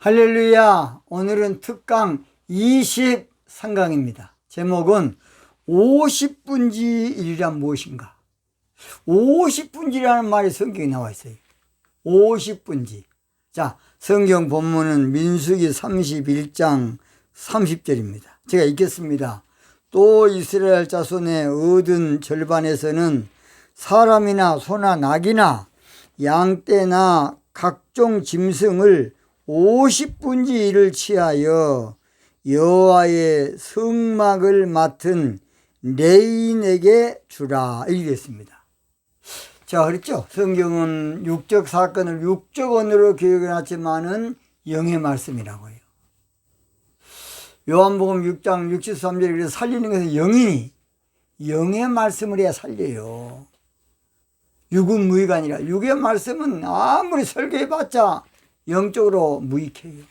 할렐루야. 오늘은 특강 23강입니다. 제목은 50분지일이란 무엇인가? 50분지라는 말이 성경에 나와 있어요. 50분지. 자, 성경 본문은 민수기 31장 30절입니다. 제가 읽겠습니다. 또 이스라엘 자손의 얻은 절반에서는 사람이나 소나 낙이나 양떼나 각종 짐승을 50분지일을 취하여 여호와의 성막을 맡은 레인에게 주라. 이렇게 됐습니다. 자, 그랬죠? 성경은 육적 사건을 육적 언어로 기록해놨지만은 영의 말씀이라고 해요. 요한복음 6장 63절에 그래서 살리는 것은 영이니 영의 말씀을 해야 살려요. 육은 무의가 아니라 육의 말씀은 아무리 설교해봤자 영적으로 무익해요.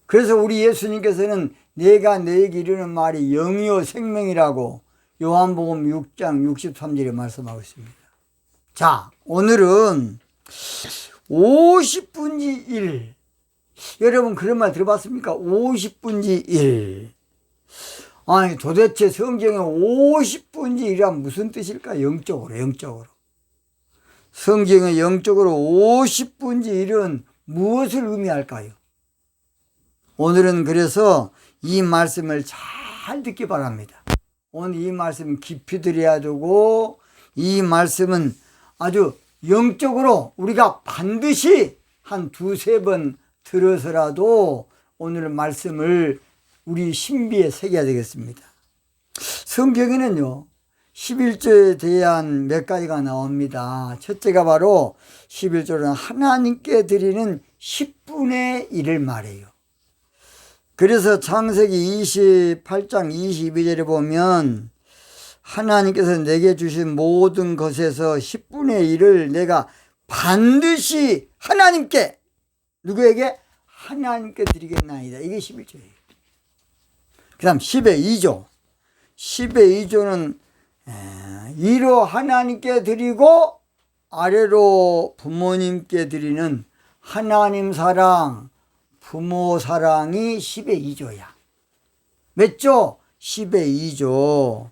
그래서 우리 예수님께서는 내가 너에게 이르는 말이 영이요 생명이라고 요한복음 6장 63절에 말씀하고 있습니다. 자, 오늘은 50분지 1. 여러분 그런 말 들어봤습니까? 50분지 1. 아니 도대체 성경에 50분지 1이란 무슨 뜻일까? 영적으로. 성경의 영적으로 50분지 1은 무엇을 의미할까요? 오늘은 그래서 이 말씀을 잘 듣기 바랍니다. 오늘 이 말씀 깊이 들어야 되고, 이 말씀은 아주 영적으로 우리가 반드시 한 두세 번 들어서라도 오늘 말씀을 우리 신비에 새겨야 되겠습니다. 성경에는요 11조에 대한 몇 가지가 나옵니다. 첫째가 바로 11조는 하나님께 드리는 10분의 1을 말해요. 그래서 창세기 28장 22절에 보면 하나님께서 내게 주신 모든 것에서 10분의 1을 내가 반드시 하나님께, 누구에게? 하나님께 드리겠나이다. 이게 11조예요. 그 다음 10의 2조. 10의 2조는 위로 하나님께 드리고 아래로 부모님께 드리는 하나님 사랑, 부모 사랑이 10의 2조야. 몇 조? 10의 2조.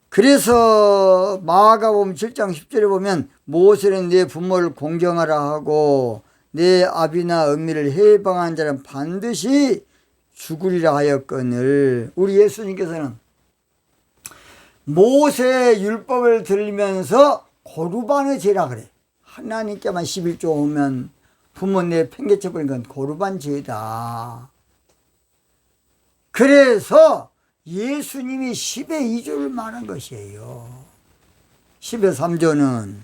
그래서 마가복음 7장 10절에 보면 모세는 내 부모를 공경하라 하고 내 아비나 엄미를 해방한 자는 반드시 죽으리라 하였거늘. 우리 예수님께서는 모세 율법을 들으면서 고르반의 죄라 그래. 하나님께만 11조 오면 부모 내 팽개쳐버린 건 고르반 죄다. 그래서 예수님이 10의 2조를 말한 것이에요. 10의 3조는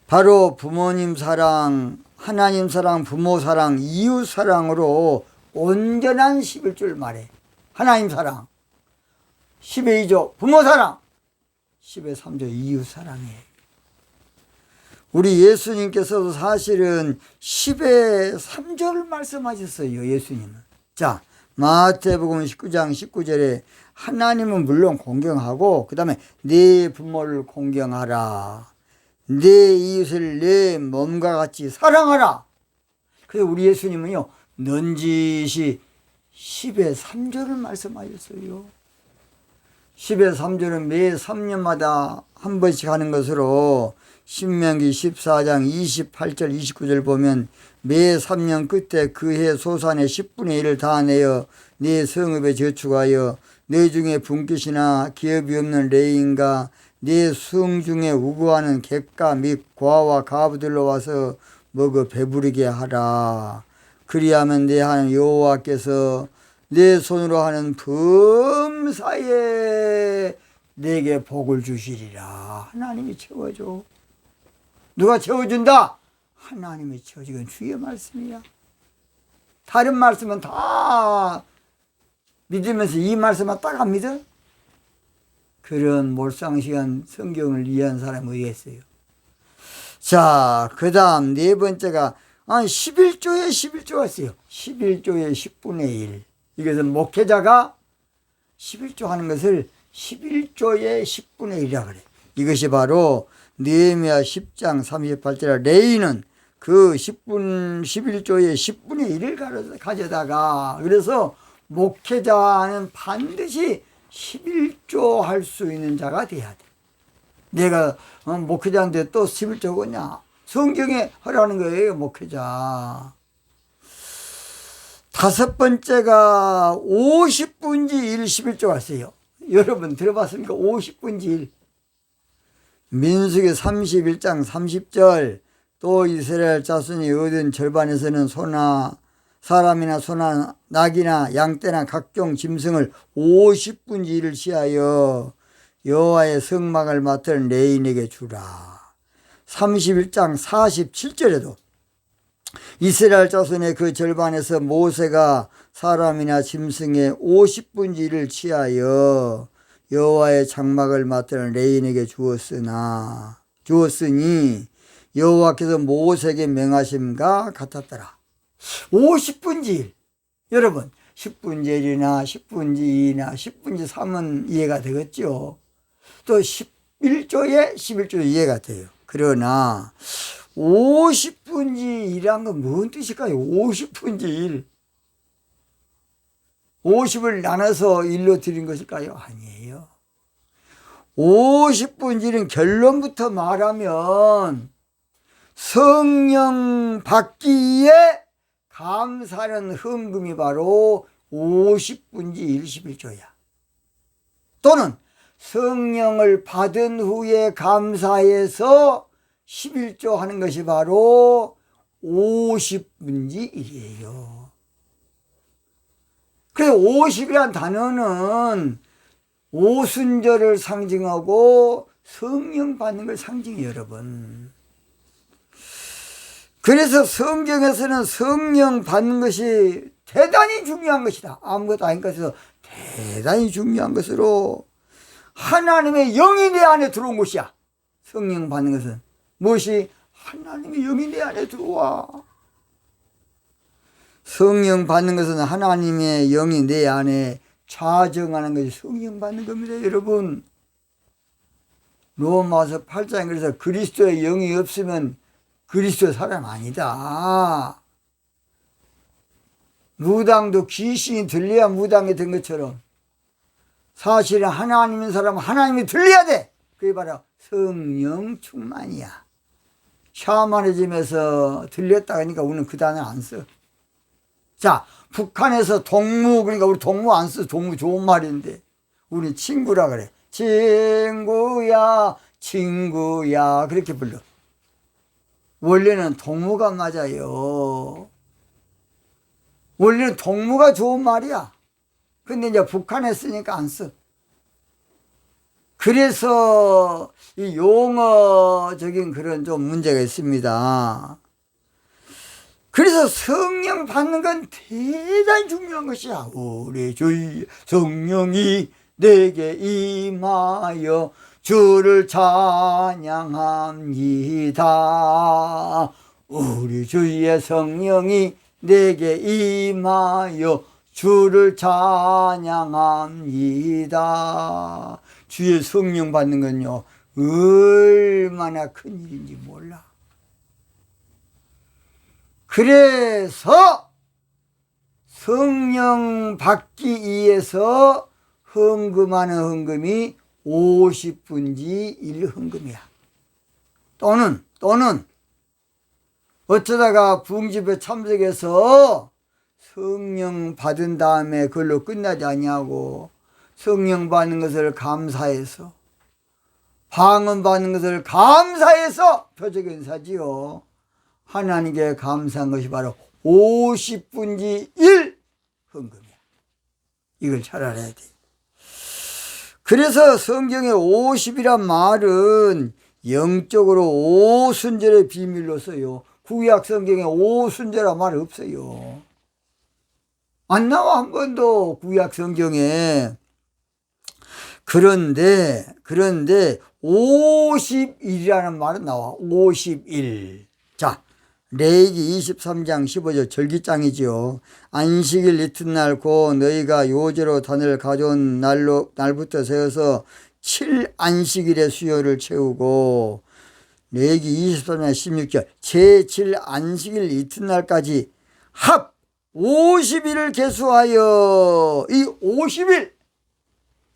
바로 부모님 사랑, 하나님 사랑, 부모 사랑, 이웃 사랑으로 온전한 11조를 말해. 하나님 사랑, 10의 2조 부모 사랑, 10의 3조 이웃 사랑이에요. 우리 예수님께서도 사실은 10의 3조를 말씀하셨어요. 예수님은. 자, 마태복음 19장 19절에 하나님은 물론 공경하고 그 다음에 네 부모를 공경하라, 네 이웃을 내 몸과 같이 사랑하라. 그래서 우리 예수님은요 넌지시 10의 3조를 말씀하셨어요. 10의 3조는 매 3년마다 한 번씩 하는 것으로 신명기 14장 28절 29절 보면 매 3년 끝에 그 해 소산의 10분의 1을 다 내어 네 성읍에 저축하여 네 중에 분깃이나 기업이 없는 레인과 네 성 중에 우고하는 객가 및 과와 가부들로 와서 먹어 배부르게 하라. 그리하면 내 하나님 여호와께서 내 손으로 하는 범사에 내게 복을 주시리라. 하나님이 채워줘. 누가 채워준다? 하나님이 채워줘. 이건 주의 말씀이야. 다른 말씀은 다 믿으면서 이 말씀만 딱 안 믿어? 그런 몰상식한 성경을 이해한 사람이 어디 있어요? 자, 그 다음 네 번째가 11조에 11조가 있어요. 11조에 10분의 1. 이것은 목회자가 11조 하는 것을 11조에 10분의 1이라 그래. 이것이 바로 느헤미야 10장 38절에 레위는 그 11조의 10분의 1을 가져다가, 그래서 목회자는 반드시 11조 할 수 있는 자가 돼야 돼. 내가 목회자인데 또 11조겠냐? 성경에 하라는 거예요, 목회자. 다섯 번째가 50분지 1, 11조 하세요. 여러분 들어봤습니까? 50분지 1. 민수기 31장 30절, 또 이스라엘 자손이 얻은 절반에서는 소나 사람이나 소나 낙이나 양떼나 각종 짐승을 50분지 1을 취하여 여호와의 성막을 맡을 레인에게 주라. 31장 47절에도 이스라엘 자손의 그 절반에서 모세가 사람이나 짐승의 50분지 1을 취하여 여호와의 장막을 맡을 레인에게 주었으니 여호와께서 모세에게 명하심과 같았더라. 50분지 1. 여러분 10분지 1이나 10분지 2나 10분지 3은 이해가 되겠죠. 또 11조에 11조도 이해가 돼요. 그러나 50분지 1이란 건 뭔 뜻일까요? 50분지 1. 50을 나눠서 1로 드린 것일까요? 아니에요. 50분지 1은 결론부터 말하면 성령 받기에 감사하는 헌금이 바로 50분지 1, 11조야. 또는 성령을 받은 후에 감사해서 11조 하는 것이 바로 50분지 1이에요. 그래서 50이란 단어는 오순절을 상징하고 성령 받는 걸 상징해요, 여러분. 그래서 성경에서는 성령 받는 것이 대단히 중요한 것이다. 아무것도 아닌 것에서 대단히 중요한 것으로 하나님의 영이 내 안에 들어온 것이야. 성령 받는 것은 무엇이? 하나님의 영이 내 안에 들어와. 성령 받는 것은 하나님의 영이 내 안에 좌정하는 것이 성령 받는 겁니다, 여러분. 로마서 8장에 그래서 그리스도의 영이 없으면 그리스도의 사람 아니다. 무당도 귀신이 들려야 무당이 된 것처럼 사실은 하나님인 사람은 하나님이 들려야 돼. 그게 바로 성령 충만이야. 샤머니즘에서 들렸다 하니까 우리는 그 단어를 안 써. 자, 북한에서 동무, 그러니까 우리 동무 안 써. 동무 좋은 말인데 우리 친구라 그래. 친구야 친구야 그렇게 불러. 원래는 동무가 맞아요. 원래는 동무가 좋은 말이야. 근데 이제 북한에 쓰니까 안 써. 그래서 이 용어적인 그런 좀 문제가 있습니다. 그래서 성령 받는 건 대단히 중요한 것이야. 우리 주 성령이 내게 임하여 주를 찬양합니다. 우리 주의 성령이 내게 임하여 주를 찬양합니다. 주의 성령 받는 건요 얼마나 큰 일인지 몰라. 그래서 성령 받기 위해서 헌금하는 헌금이 50분지 1 헌금이야. 또는 어쩌다가 부흥집에 참석해서 성령 받은 다음에 그걸로 끝나지 아니하고 성령 받는 것을 감사해서 방언 받는 것을 감사해서 표적 연사지요. 하나님께 감사한 것이 바로 50분지 1 헌금이야. 이걸 잘 알아야 돼. 그래서 성경에 50이란 말은 영적으로 오순절의 비밀로 써요. 구약 성경에 오순절이란 말 없어요. 안 나와 한 번도 구약 성경에. 그런데 50일이라는 말은 나와. 50일. 자, 레위기 23장 15절 절기장이지요. 안식일 이튿날 고 너희가 요제로 단을 가져온 날부터 세어서 7안식일의 수요를 채우고 레위기 24장 16절 제7 안식일 이튿날까지 합 50일을 계수하여 이 50일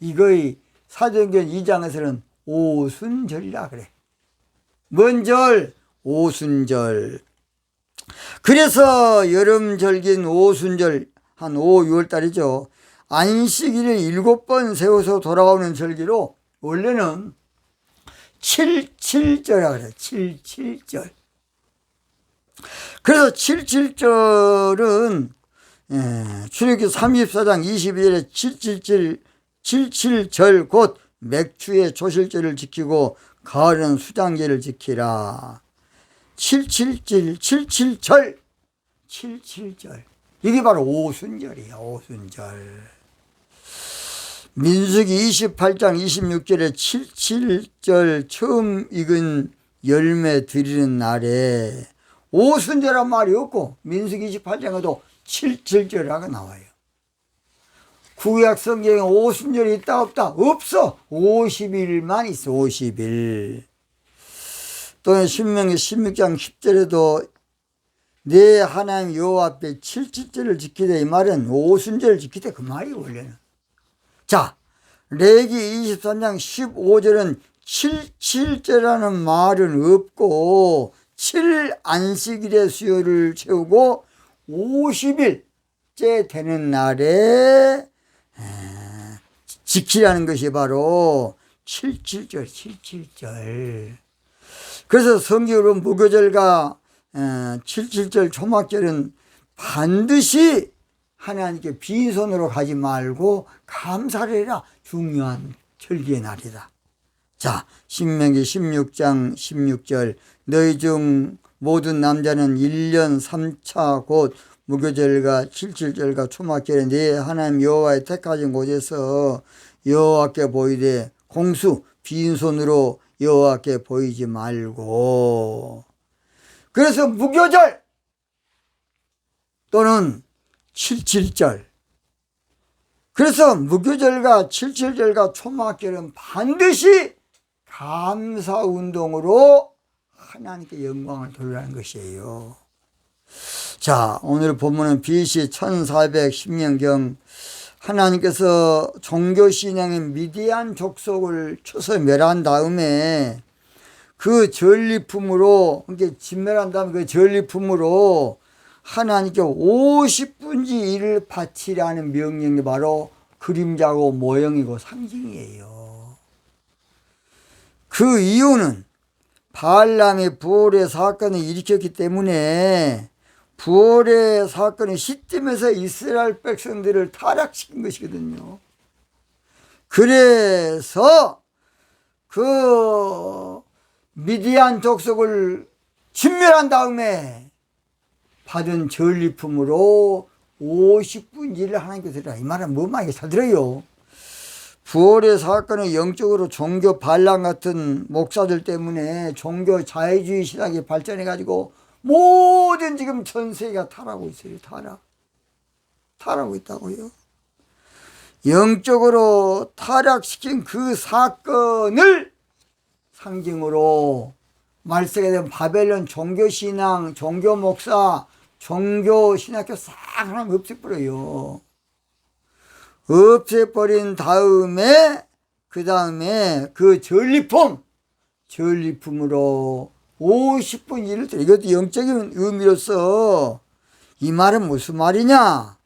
이거의 사도행전 2장에서는 오순절이라 그래. 뭔 절? 오순절. 그래서 여름절기인 오순절 한 5, 6월달이죠. 안식일을 7번 세워서 돌아오는 절기로 원래는 77절이라고 그래요. 77절. 그래서 77절은 출애굽기 34장 22절에 77절 곧 맥추의 조실절을 지키고 가을은 수장제를 지키라. 77절. 이게 바로 오순절이에요. 오순절. 민수기 28장 26절에 77절 처음 익은 열매 드리는 날에 오순절란 말이 없고 민수기 28장에도 77절이라고 나와요. 구약 성경에 오순절이 있다 없다? 없어. 50일만 있어. 50일. 또는 신명기 16장 10절에도 내 하나님 여호와 앞에 77절을 지키되 이 말은 오순절을 지키되 그 말이 원래는. 자, 레위기 23장 15절은 77절이라는 말은 없고 7안식일의 수요를 채우고 50일째 되는 날에 지키라는 것이 바로 77절. 그래서 성경으로 무교절과 77절 초막절은 반드시 하나님께 빈손으로 가지 말고 감사를 해라. 중요한 절기의 날이다. 자, 신명기 16장 16절 너희 중 모든 남자는 1년 3차 곧 무교절과 77절과 초막절에 네 하나님 여호와의 택하신 곳에서 여호와께 보이되 공수 빈손으로 여호와께 보이지 말고. 그래서 무교절 또는 77절. 그래서 무교절과 77절과 초막절은 반드시 감사운동으로 하나님께 영광을 돌리라는 것이에요. 자, 오늘 본문은 BC 1410년경 하나님께서 종교신앙인 미디안 족속을 쳐서 멸한 다음에 그 전리품으로, 그러니까 진멸한 다음에 그 전리품으로 하나님께 50분지 1을 바치라는 명령이 바로 그림자고 모형이고 상징이에요. 그 이유는 발람이 부활의 사건을 일으켰기 때문에 부활의 사건이 시점에서 이스라엘 백성들을 타락시킨 것이거든요. 그래서 그 미디안 족속을 진멸한 다음에 받은 전리품으로 50분지를 하나님께 드리라. 이 말은 뭔 말인지 잘 들어요. 부활의 사건은 영적으로 종교 반란 같은 목사들 때문에 종교 자유주의 신학이 발전해가지고 모든 지금 전 세계가 타락하고 있어요. 타락하고 있다고요. 영적으로 타락시킨 그 사건을 상징으로 말세가 된 바벨론 종교신앙, 종교목사, 종교신학교 싹 하나님 없애버려요. 없애버린 다음에 그 다음에 그 전리품으로 50분 일을 드려. 이것도 영적인 의미로서 이 말은 무슨 말이냐?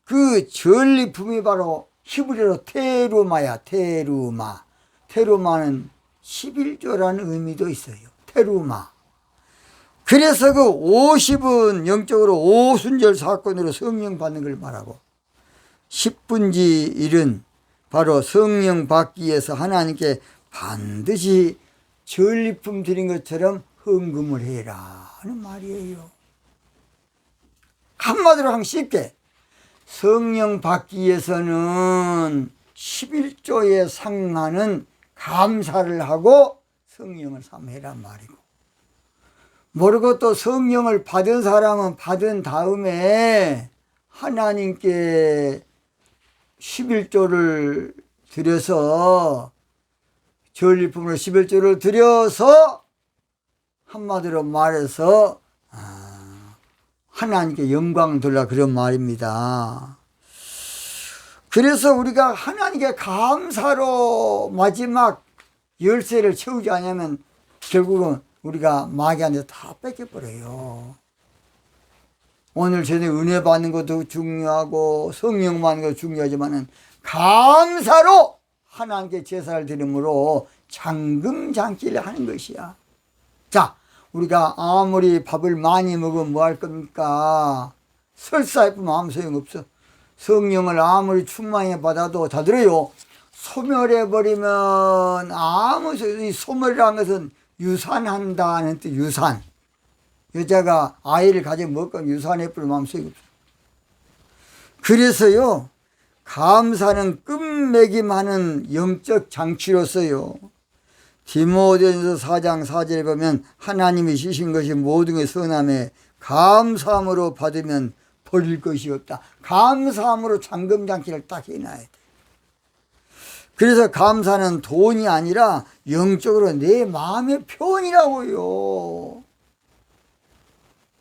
그 전리품이 바로 히브리어로 테루마야. 테루마는 11조라는 의미도 있어요. 테루마. 그래서 그 50은 영적으로 오순절 사건으로 성령 받는 걸 말하고 10분지 1은 바로 성령 받기 위해서 하나님께 반드시 전리품 드린 것처럼 헌금을 해라 하는 말이에요. 한마디로 하면 쉽게 성령 받기 위해서는 11조에 상하는 감사를 하고 성령을 삼해란 말이고, 모르고 또 성령을 받은 사람은 받은 다음에 하나님께 11조를 드려서 전리품으로 11조를 드려서 한마디로 말해서 하나님께 영광을 돌라 그런 말입니다. 그래서 우리가 하나님께 감사로 마지막 열쇠를 채우지 않으면 결국은 우리가 마귀한테 다 뺏겨버려요. 오늘 저녁에 은혜 받는 것도 중요하고 성령 받는 것도 중요하지만 감사로 하나님께 제사를 드림으로 장금장기를 하는 것이야. 자, 우리가 아무리 밥을 많이 먹으면 뭐 할 겁니까? 설사 예쁘면 아무 소용없어. 성령을 아무리 충만히 받아도 다 들어요. 소멸해버리면 이 소멸이라는 것은 유산한다는 뜻, 유산. 여자가 아이를 가지고 먹고 유산해버리면 아무 소용없어. 그래서요, 감사는 끝맺임하는 영적 장치로서요. 디모데전서 4장 4절에 보면 하나님이 주신 것이 모든 게 선함에 감사함으로 받으면 버릴 것이 없다. 감사함으로 잠금장치를 딱 해놔야 돼. 그래서 감사는 돈이 아니라 영적으로 내 마음의 표현이라고요.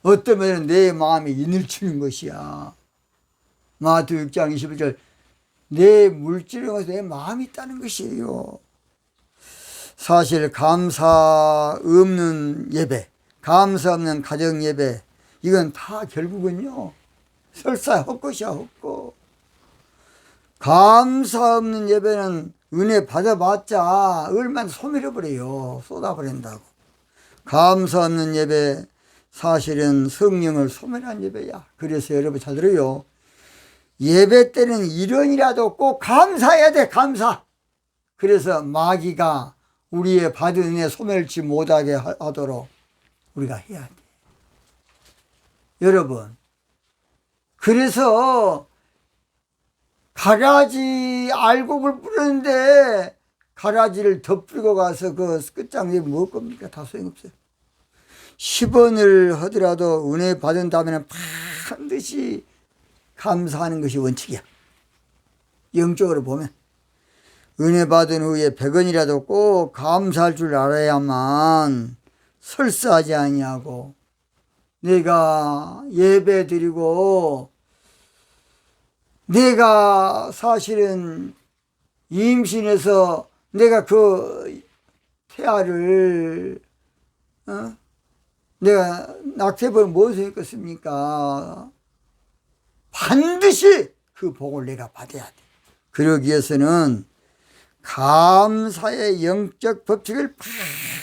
어떤 면은 내 마음에 인을 치는 것이야. 마태복음 6장 21절 내 물질에서 내 마음이 있다는 것이에요. 사실 감사 없는 예배, 감사 없는 가정 예배, 이건 다 결국은요 설사 헛것이야 헛것. 감사 없는 예배는 은혜 받아봤자 얼마나 소멸해버려요. 쏟아버린다고. 감사 없는 예배 사실은 성령을 소멸한 예배야. 그래서 여러분 잘 들어요. 예배 때는 이런이라도 꼭 감사해야 돼. 감사. 그래서 마귀가 우리의 받은 은혜 소멸치 못하게 하도록 우리가 해야 돼. 여러분, 그래서 가라지 알곡을 뿌렸는데 가라지를 더 뿌리고 가서 그 끝장에 뭐 겁니까? 다 소용없어요. 10원을 하더라도 은혜 받은 다음에는 반드시 감사하는 것이 원칙이야. 영적으로 보면 은혜 받은 후에 100원이라도 꼭 감사할 줄 알아야만 설사하지 아니하고, 내가 예배 드리고 내가 사실은 임신해서 내가 그 태아를 내가 낙태벌 무엇을 했겠습니까? 반드시 그 복을 내가 받아야 돼. 그러기 위해서는 감사의 영적 법칙을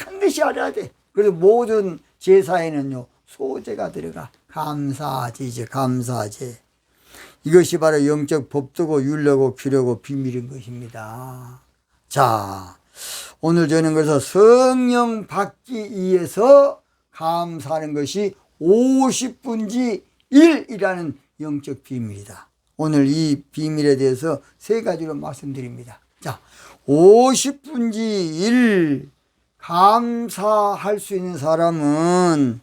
반드시 알아야 돼. 그래서 모든 제사에는요 소제가 들어가. 감사제죠. 감사제. 이것이 바로 영적 법도고 율례고 규례고 비밀인 것입니다. 자, 오늘 저는 그래서 성령 받기 위해서 감사하는 것이 50분지 1이라는 영적 비밀이다. 오늘 이 비밀에 대해서 세 가지로 말씀드립니다. 자, 50분지 1 감사할 수 있는 사람은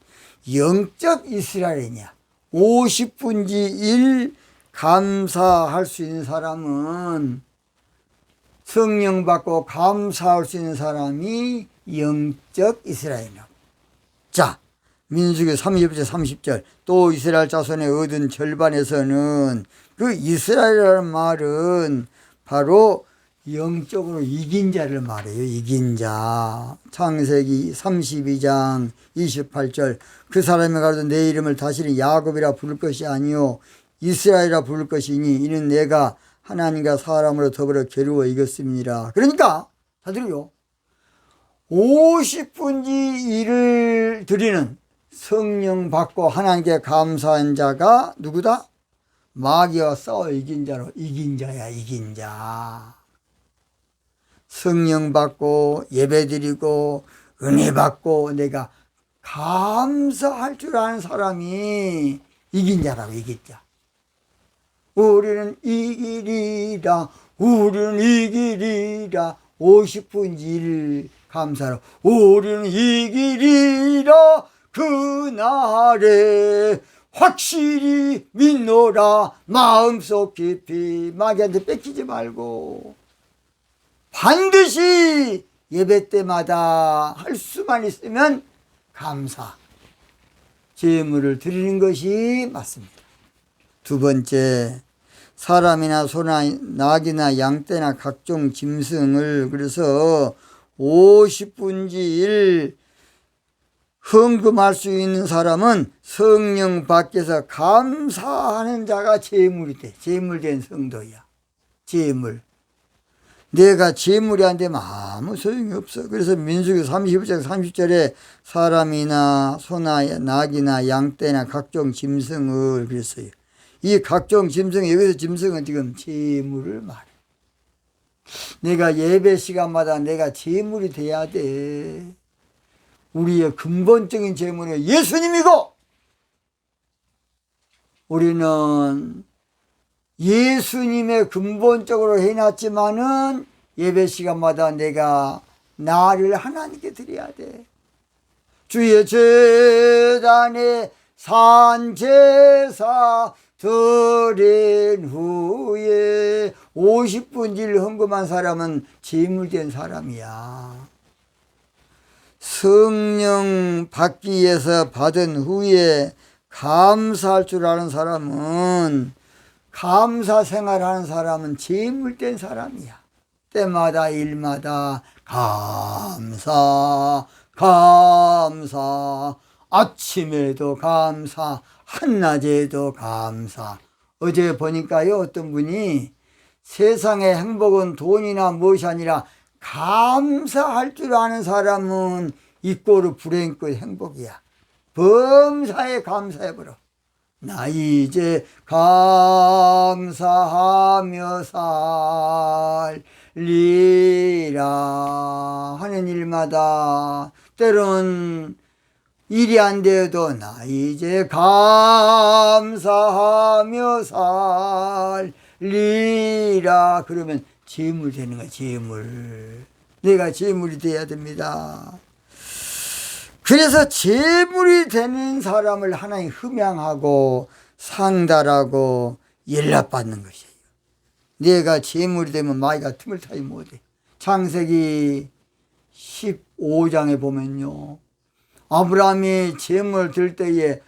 영적 이스라엘이냐? 50분지 1 감사할 수 있는 사람은 성령 받고 감사할 수 있는 사람이 영적 이스라엘이라고. 자, 민수기 30절 30절 또 이스라엘 자손의 얻은 절반에서는 그 이스라엘이라는 말은 바로 영적으로 이긴 자를 말해요. 이긴 자. 창세기 32장 28절 그 사람이 가로되 내 이름을 다시는 야곱이라 부를 것이 아니요 이스라엘이라 부를 것이니 이는 내가 하나님과 사람으로 더불어 겨루어 이겼습니다. 그러니까 다 들어요. 50분지 1을 드리는 성령 받고 하나님께 감사한 자가 누구다? 마귀와 싸워 이긴 자로. 이긴 자야. 이긴 자. 성령 받고 예배 드리고 은혜 받고 내가 감사할 줄 아는 사람이 이긴 자라고. 이긴 자. 우리는 이기리라. 우리는 이기리라. 50분지 1 감사로. 우리는 이기리라. 그날에 확실히 믿노라. 마음속 깊이. 마귀한테 뺏기지 말고 반드시 예배 때마다 할 수만 있으면 감사, 제물을 드리는 것이 맞습니다. 두 번째, 사람이나 소나 낙이나 양떼나 각종 짐승을 그래서 50분지 1 헌금할 수 있는 사람은 성령 밖에서 감사하는 자가 제물이 돼. 제물된 성도야. 제물. 내가 제물이 안 되면 아무 소용이 없어. 그래서 민수기 35장 30절에 사람이나 소나 낙이나 양떼나 각종 짐승을 그랬어요. 이 각종 짐승, 여기서 짐승은 지금 제물을 말해. 내가 예배 시간마다 내가 제물이 돼야 돼. 우리의 근본적인 제물은 예수님이고, 우리는 예수님의 근본적으로 해놨지만은 예배 시간마다 내가 나를 하나님께 드려야 돼. 주의 제단에 산제사 드린 후에 50분질 헌금한 사람은 제물된 사람이야. 성령 받기 위해서 받은 후에 감사할 줄 아는 사람은, 감사 생활하는 사람은 제물된 사람이야. 때마다 일마다 감사, 감사, 아침에도 감사, 한낮에도 감사. 어제 보니까요, 어떤 분이 세상의 행복은 돈이나 무엇이 아니라 감사할 줄 아는 사람은 이꼬르 불행 끝 행복이야. 범사에 감사해버려. 나 이제 감사하며 살리라 하는 일마다, 때론 일이 안 되어도 나 이제 감사하며 살리라 그러면 제물 되는 거야. 제물. 내가 제물이 돼야 됩니다. 그래서 제물이 되는 사람을 하나님 흠양하고 상달하고 연락받는 것이에요. 내가 제물이 되면 마귀가 틈을 타지 못해. 창세기 15장에 보면요, 아브라함이 제물 들 때에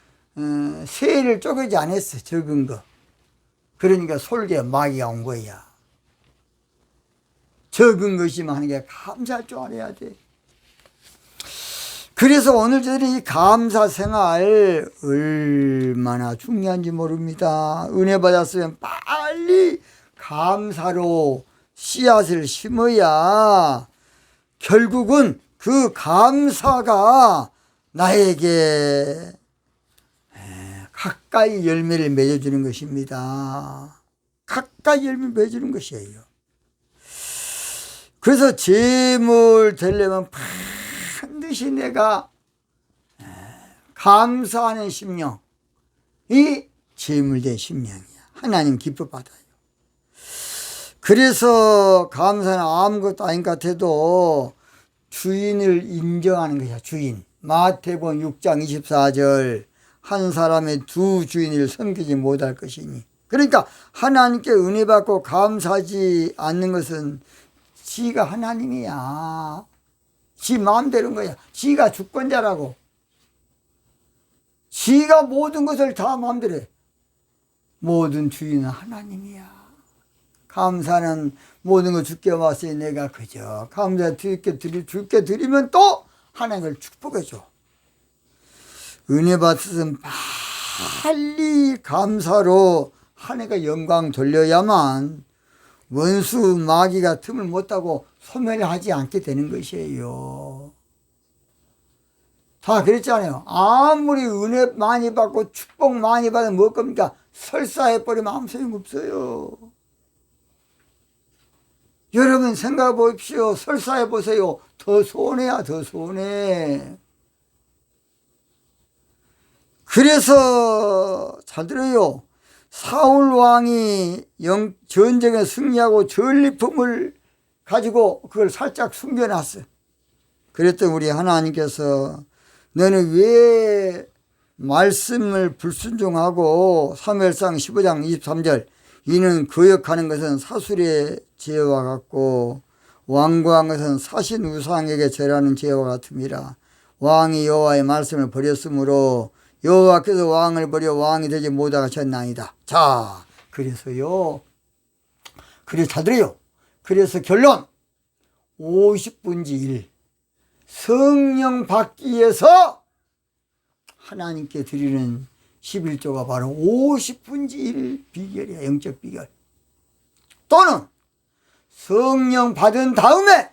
새를 쪼개지 않았어. 적은 거. 그러니까 솔개 마귀가 온 거야. 적은 것이면 하는 게 감사할 줄 알아야 돼. 그래서 오늘 저들이 이 감사 생활 얼마나 중요한지 모릅니다. 은혜 받았으면 빨리 감사로 씨앗을 심어야 결국은 그 감사가 나에게 가까이 열매를 맺어주는 것입니다. 가까이 열매를 맺어주는 것이에요. 그래서 제물 되려면 반드시 내가 감사하는 심령, 이 제물된 심령이야. 하나님 기뻐 받아요. 그래서 감사는 아무것도 아닌 것 같아도 주인을 인정하는 것이야. 주인. 마태복음 6장 24절 한 사람의 두 주인을 섬기지 못할 것이니. 그러니까 하나님께 은혜 받고 감사하지 않는 것은 지가 하나님이야. 지 마음대로인 거야. 지가 주권자라고. 지가 모든 것을 다 마음대로 해. 모든 주인은 하나님이야. 감사는 모든 걸 주께 왔으니 내가 그저 감사 주께 드리면 또 하나님을 축복해줘. 은혜 받으면 빨리 감사로 하나님께 영광 돌려야만 원수 마귀가 틈을 못하고 소멸하지 않게 되는 것이에요. 다 그랬잖아요. 아무리 은혜 많이 받고 축복 많이 받으면 뭐 겁니까? 설사해버리면 아무 소용없어요. 여러분 생각해 보십시오. 설사해 보세요. 더 손해야, 더 손해. 그래서 잘 들어요. 사울 왕이 전쟁에 승리하고 전리품을 가지고 그걸 살짝 숨겨놨어. 그랬더니 우리 하나님께서 너는 왜 말씀을 불순종하고 사무엘상 15장 23절 이는 거역하는 것은 사술의 죄와 같고 완고한 것은 사신 우상에게 절하는 죄와 같음이라. 왕이 여호와의 말씀을 버렸으므로 여호와께서 왕을 버려 왕이 되지 못하셨나이다. 자, 그래서요. 그래서 자들이요. 그래서 결론 50분지 1 성령 받기 위해서 하나님께 드리는 11조가 바로 50분지 1 비결이야. 영적 비결. 또는 성령 받은 다음에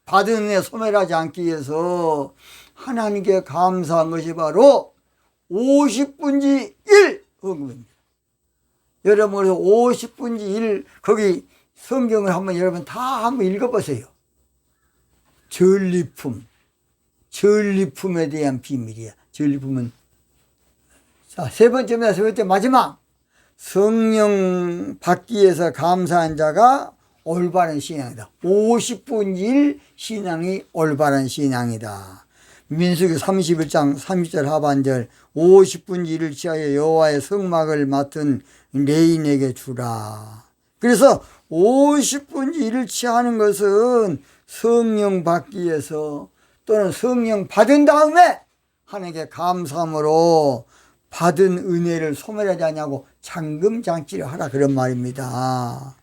받은 은혜 소멸하지 않기 위해서 하나님께 감사한 것이 바로 50분지 1 헌금입니다. 여러분 그래서 50분지 1 거기 성경을 한번 여러분 다 한번 읽어보세요. 전리품에 대한 비밀이야. 전리품은 자, 세 번째입니다. 세 번째 마지막 성령 받기 위해서 감사한 자가 올바른 신앙이다. 50분지 1 신앙이 올바른 신앙이다. 민수기 31장 30절 하반절 50분지 1을 취하여 여호와의 성막을 맡은 레인에게 주라. 그래서 50분지 1을 취하는 것은 성령 받기 위해서 또는 성령 받은 다음에 하나님께 감사함으로 받은 은혜를 소멸하지 않냐고 잠금장치를 하라 그런 말입니다.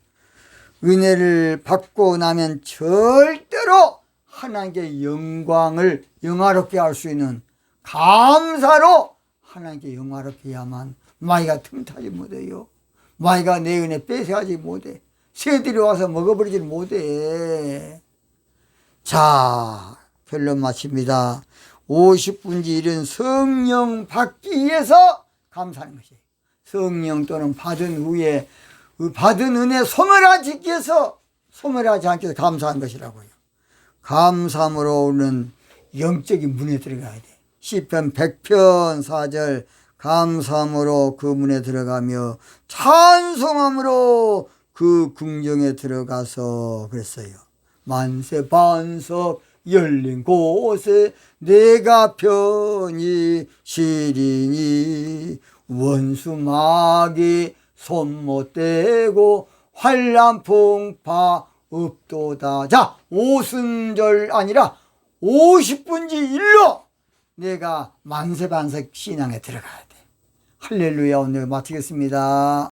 은혜를 받고 나면 절대로 하나님께 영광을 영화롭게 할 수 있는 감사로 하나님께 영화롭게 해야만 마이가 틈타지 못해요. 마이가 내 은혜 뺏어가지 못해. 새들이 와서 먹어버리지 못해. 자, 결론 마칩니다. 50분지 1은 성령 받기 위해서 감사하는 것이에요. 성령 또는 받은 후에 받은 은혜 소멸하지 않기 위해서 감사한 것이라고요. 감사함으로 오는 영적인 문에 들어가야 돼. 시편 100편 4절 감사함으로 그 문에 들어가며 찬송함으로 그 궁정에 들어가서 그랬어요. 만세 반석 열린 곳에 내가 편히 쉬리니 원수 마귀 손 못 대고 환난 풍파 없도다. 자, 오순절 아니라 50분지 1로 내가 만세 반석 신앙에 들어가야 돼. 할렐루야. 오늘 마치겠습니다.